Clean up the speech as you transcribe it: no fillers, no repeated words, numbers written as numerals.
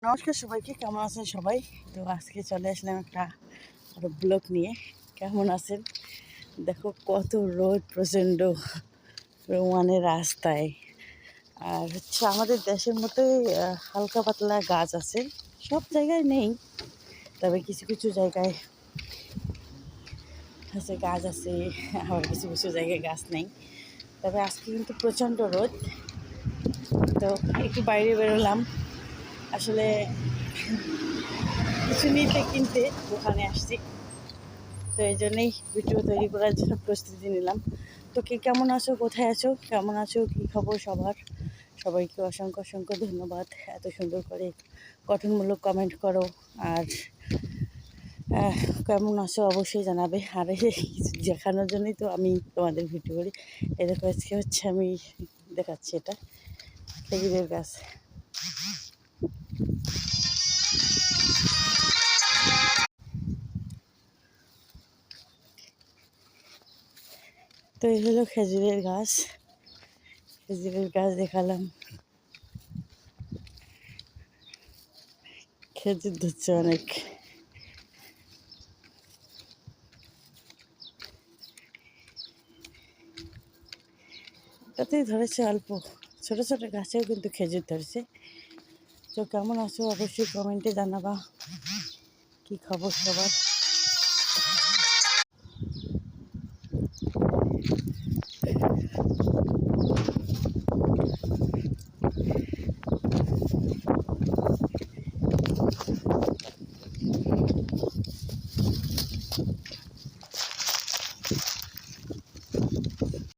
নমস্কার সবাইকে, কেমন আছেন সবাই? তো আজকে চলে আসলাম একটা আরো ব্লগ নিয়ে। কেমন আছেন? দেখো কত রোদ, প্রচণ্ড রোমানের রাস্তায়। আর হচ্ছে আমাদের দেশের মতোই হালকা পাতলা গাছ আছে, সব জায়গায় নেই, তবে কিছু কিছু জায়গায় হচ্ছে গাছ আছে, আবার কিছু কিছু জায়গায় গাছ নেই। তবে আজকে কিন্তু প্রচণ্ড রোদ, তো একটু বাইরে বেরোলাম আসলে কিছু নিতে কিনতে দোকানে আসছি। তো এই জন্যই ভিডিও তৈরি করার জন্য প্রস্তুতি নিলাম। তো কে কেমন আছো, কোথায় আছো, কেমন আছো, কী খবর সবার? সবাইকে অসংখ্য অসংখ্য ধন্যবাদ, এত সুন্দর করে গঠনমূলক কমেন্ট করো। আর কেমন আছো অবশ্যই জানাবে। আর কিছু দেখানোর জন্যই তো আমি তোমাদের ভিডিও করি। এরকম আজকে হচ্ছে আমি দেখাচ্ছি, এটা খেজুরের গাছ। তো এই হলো খেজুরের গাছ, খেজুরের গাছ দেখালাম। খেজুর ধরছে অনেক। তাতেই ধরেছে অল্প, ছোট ছোট গাছেও কিন্তু খেজুর ধরেছে। তো কেমন আছো অবশ্যই কমেন্টে জানাবা, কি খবর সবার।